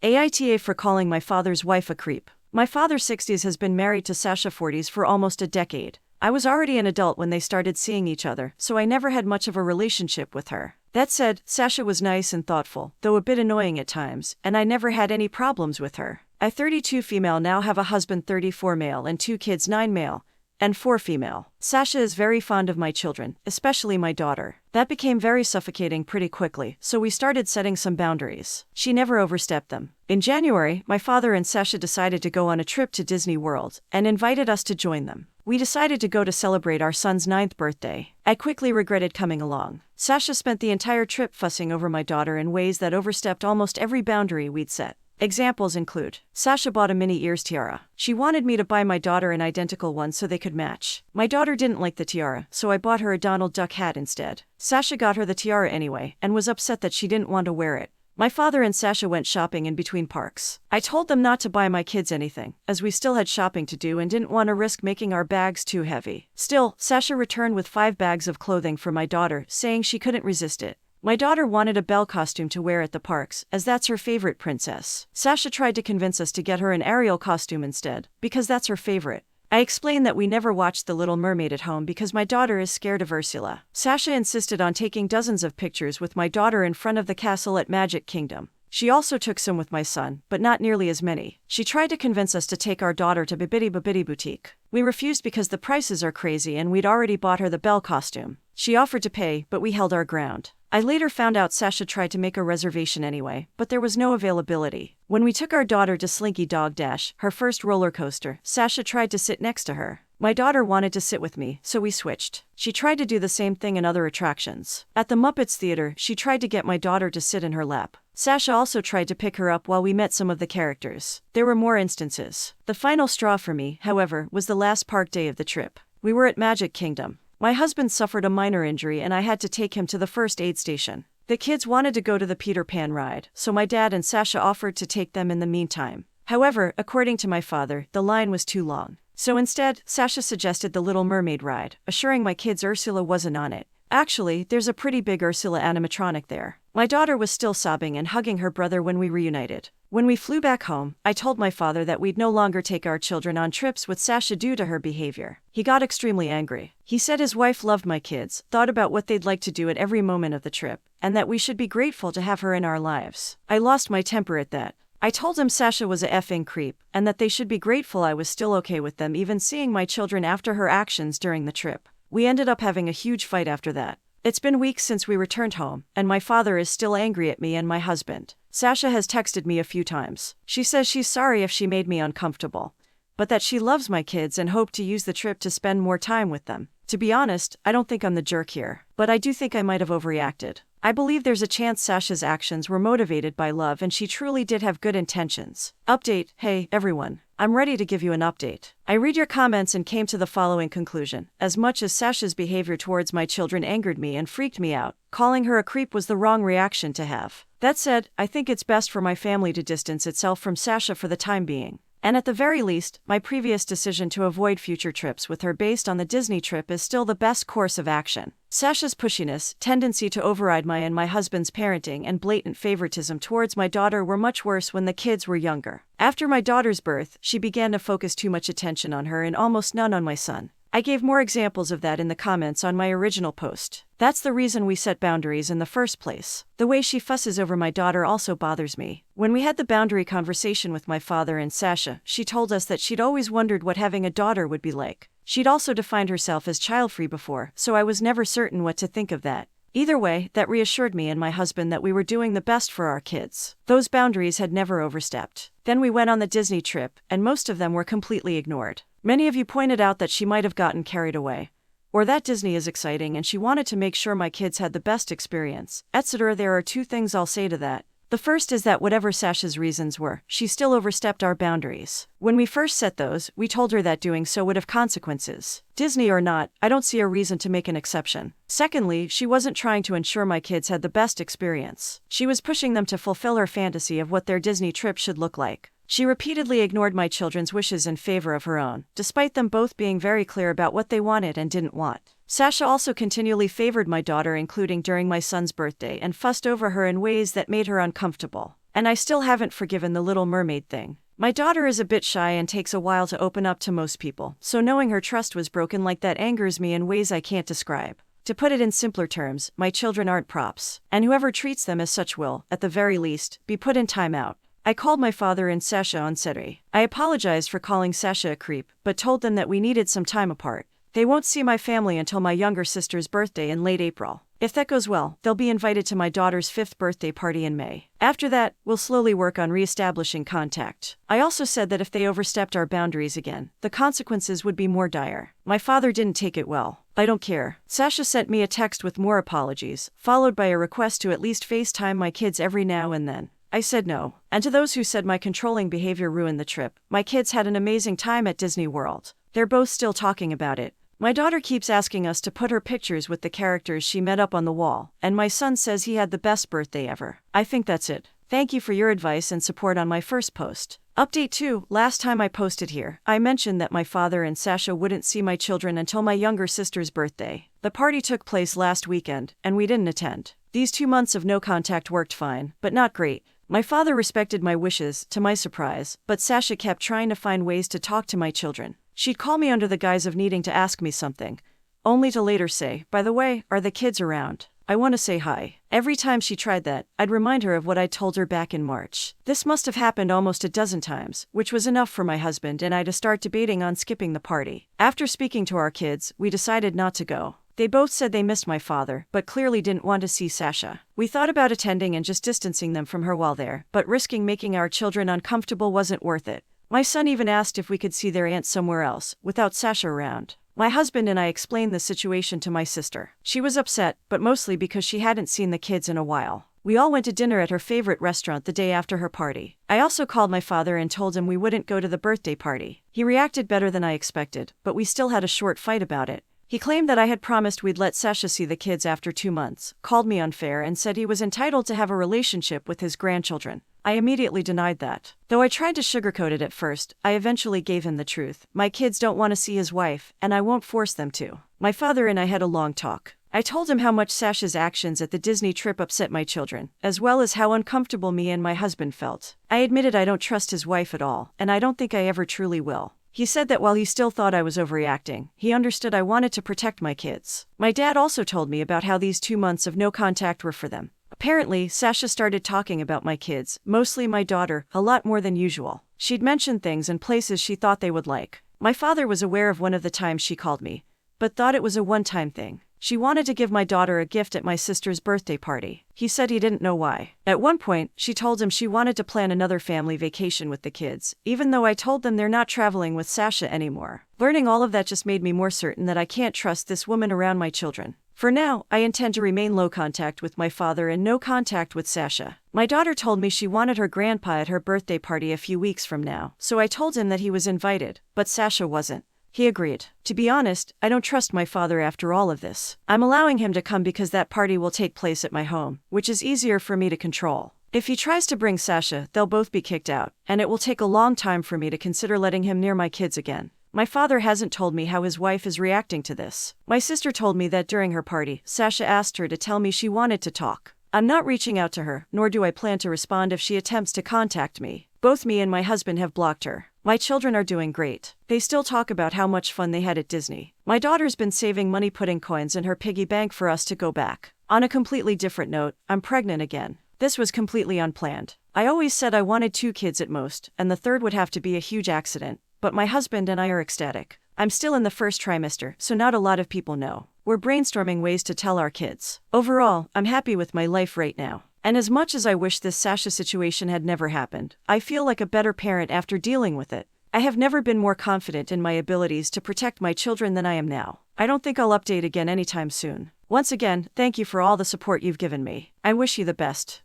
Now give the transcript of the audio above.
AITA for calling my father's wife a creep. My father 60s has been married to Sasha 40s for almost a decade. I was already an adult when they started seeing each other, so I never had much of a relationship with her. That said, Sasha was nice and thoughtful, though a bit annoying at times, and I never had any problems with her. I 32 female now have a husband 34 male and 2 kids 9 male and 4 female. Sasha is very fond of my children, especially my daughter. That became very suffocating pretty quickly, so we started setting some boundaries. She never overstepped them. In January, my father and Sasha decided to go on a trip to Disney World and invited us to join them. We decided to go to celebrate our son's 9th birthday. I quickly regretted coming along. Sasha spent the entire trip fussing over my daughter in ways that overstepped almost every boundary we'd set. Examples include, Sasha bought a Minnie Ears tiara. She wanted me to buy my daughter an identical one so they could match. My daughter didn't like the tiara, so I bought her a Donald Duck hat instead. Sasha got her the tiara anyway, and was upset that she didn't want to wear it. My father and Sasha went shopping in between parks. I told them not to buy my kids anything, as we still had shopping to do and didn't want to risk making our bags too heavy. Still, Sasha returned with 5 bags of clothing for my daughter, saying she couldn't resist it. My daughter wanted a Belle costume to wear at the parks, as that's her favorite princess. Sasha tried to convince us to get her an Ariel costume instead, because that's her favorite. I explained that we never watched The Little Mermaid at home because my daughter is scared of Ursula. Sasha insisted on taking dozens of pictures with my daughter in front of the castle at Magic Kingdom. She also took some with my son, but not nearly as many. She tried to convince us to take our daughter to Bibbidi Bobbidi Boutique. We refused because the prices are crazy and we'd already bought her the Belle costume. She offered to pay, but we held our ground. I later found out Sasha tried to make a reservation anyway, but there was no availability. When we took our daughter to Slinky Dog Dash, her first roller coaster, Sasha tried to sit next to her. My daughter wanted to sit with me, so we switched. She tried to do the same thing in other attractions. At the Muppets Theater, she tried to get my daughter to sit in her lap. Sasha also tried to pick her up while we met some of the characters. There were more instances. The final straw for me, however, was the last park day of the trip. We were at Magic Kingdom. My husband suffered a minor injury and I had to take him to the first aid station. The kids wanted to go to the Peter Pan ride, so my dad and Sasha offered to take them in the meantime. However, according to my father, the line was too long. So instead, Sasha suggested the Little Mermaid ride, assuring my kids Ursula wasn't on it. Actually, there's a pretty big Ursula animatronic there. My daughter was still sobbing and hugging her brother when we reunited. When we flew back home, I told my father that we'd no longer take our children on trips with Sasha due to her behavior. He got extremely angry. He said his wife loved my kids, thought about what they'd like to do at every moment of the trip, and that we should be grateful to have her in our lives. I lost my temper at that. I told him Sasha was a effing creep, and that they should be grateful I was still okay with them even seeing my children after her actions during the trip. We ended up having a huge fight after that. It's been weeks since we returned home, and my father is still angry at me and my husband. Sasha has texted me a few times. She says she's sorry if she made me uncomfortable, but that she loves my kids and hoped to use the trip to spend more time with them. To be honest, I don't think I'm the jerk here, but I do think I might have overreacted. I believe there's a chance Sasha's actions were motivated by love and she truly did have good intentions. Update: hey, everyone. I'm ready to give you an update. I read your comments and came to the following conclusion. As much as Sasha's behavior towards my children angered me and freaked me out, calling her a creep was the wrong reaction to have. That said, I think it's best for my family to distance itself from Sasha for the time being. And at the very least, my previous decision to avoid future trips with her based on the Disney trip is still the best course of action. Sasha's pushiness, tendency to override my and my husband's parenting, and blatant favoritism towards my daughter were much worse when the kids were younger. After my daughter's birth, she began to focus too much attention on her and almost none on my son. I gave more examples of that in the comments on my original post. That's the reason we set boundaries in the first place. The way she fusses over my daughter also bothers me. When we had the boundary conversation with my father and Sasha, she told us that she'd always wondered what having a daughter would be like. She'd also defined herself as child-free before, so I was never certain what to think of that. Either way, that reassured me and my husband that we were doing the best for our kids. Those boundaries had never overstepped. Then we went on the Disney trip, and most of them were completely ignored. Many of you pointed out that she might have gotten carried away, or that Disney is exciting and she wanted to make sure my kids had the best experience, etc. There are 2 things I'll say to that. The first is that whatever Sasha's reasons were, she still overstepped our boundaries. When we first set those, we told her that doing so would have consequences. Disney or not, I don't see a reason to make an exception. Secondly, she wasn't trying to ensure my kids had the best experience. She was pushing them to fulfill her fantasy of what their Disney trip should look like. She repeatedly ignored my children's wishes in favor of her own, despite them both being very clear about what they wanted and didn't want. Sasha also continually favored my daughter, including during my son's birthday, and fussed over her in ways that made her uncomfortable. And I still haven't forgiven the Little Mermaid thing. My daughter is a bit shy and takes a while to open up to most people, so knowing her trust was broken like that angers me in ways I can't describe. To put it in simpler terms, my children aren't props, and whoever treats them as such will, at the very least, be put in timeout. I called my father and Sasha on Saturday. I apologized for calling Sasha a creep, but told them that we needed some time apart. They won't see my family until my younger sister's birthday in late April. If that goes well, they'll be invited to my daughter's 5th birthday party in May. After that, we'll slowly work on re-establishing contact. I also said that if they overstepped our boundaries again, the consequences would be more dire. My father didn't take it well. I don't care. Sasha sent me a text with more apologies, followed by a request to at least FaceTime my kids every now and then. I said no. And to those who said my controlling behavior ruined the trip, my kids had an amazing time at Disney World. They're both still talking about it. My daughter keeps asking us to put her pictures with the characters she met up on the wall, and my son says he had the best birthday ever. I think that's it. Thank you for your advice and support on my first post. Update 2. Last time I posted here, I mentioned that my father and Sasha wouldn't see my children until my younger sister's birthday. The party took place last weekend, and we didn't attend. These 2 months of no contact worked fine, but not great. My father respected my wishes, to my surprise, but Sasha kept trying to find ways to talk to my children. She'd call me under the guise of needing to ask me something, only to later say, "By the way, are the kids around? I want to say hi." Every time she tried that, I'd remind her of what I'd told her back in March. This must have happened almost a dozen times, which was enough for my husband and I to start debating on skipping the party. After speaking to our kids, we decided not to go. They both said they missed my father, but clearly didn't want to see Sasha. We thought about attending and just distancing them from her while there, but risking making our children uncomfortable wasn't worth it. My son even asked if we could see their aunt somewhere else, without Sasha around. My husband and I explained the situation to my sister. She was upset, but mostly because she hadn't seen the kids in a while. We all went to dinner at her favorite restaurant the day after her party. I also called my father and told him we wouldn't go to the birthday party. He reacted better than I expected, but we still had a short fight about it. He claimed that I had promised we'd let Sasha see the kids after 2 months, called me unfair and said he was entitled to have a relationship with his grandchildren. I immediately denied that. Though I tried to sugarcoat it at first, I eventually gave him the truth. My kids don't want to see his wife, and I won't force them to. My father and I had a long talk. I told him how much Sasha's actions at the Disney trip upset my children, as well as how uncomfortable me and my husband felt. I admitted I don't trust his wife at all, and I don't think I ever truly will. He said that while he still thought I was overreacting, he understood I wanted to protect my kids. My dad also told me about how these 2 months of no contact were for them. Apparently, Sasha started talking about my kids, mostly my daughter, a lot more than usual. She'd mentioned things and places she thought they would like. My father was aware of one of the times she called me, but thought it was a one-time thing. She wanted to give my daughter a gift at my sister's birthday party. He said he didn't know why. At one point, she told him she wanted to plan another family vacation with the kids, even though I told them they're not traveling with Sasha anymore. Learning all of that just made me more certain that I can't trust this woman around my children. For now, I intend to remain low contact with my father and no contact with Sasha. My daughter told me she wanted her grandpa at her birthday party a few weeks from now, so I told him that he was invited, but Sasha wasn't. He agreed. To be honest, I don't trust my father after all of this. I'm allowing him to come because that party will take place at my home, which is easier for me to control. If he tries to bring Sasha, they'll both be kicked out, and it will take a long time for me to consider letting him near my kids again. My father hasn't told me how his wife is reacting to this. My sister told me that during her party, Sasha asked her to tell me she wanted to talk. I'm not reaching out to her, nor do I plan to respond if she attempts to contact me. Both me and my husband have blocked her. My children are doing great. They still talk about how much fun they had at Disney. My daughter's been saving money putting coins in her piggy bank for us to go back. On a completely different note, I'm pregnant again. This was completely unplanned. I always said I wanted 2 kids at most, and the third would have to be a huge accident. But my husband and I are ecstatic. I'm still in the first trimester, so not a lot of people know. We're brainstorming ways to tell our kids. Overall, I'm happy with my life right now. And as much as I wish this Sasha situation had never happened, I feel like a better parent after dealing with it. I have never been more confident in my abilities to protect my children than I am now. I don't think I'll update again anytime soon. Once again, thank you for all the support you've given me. I wish you the best.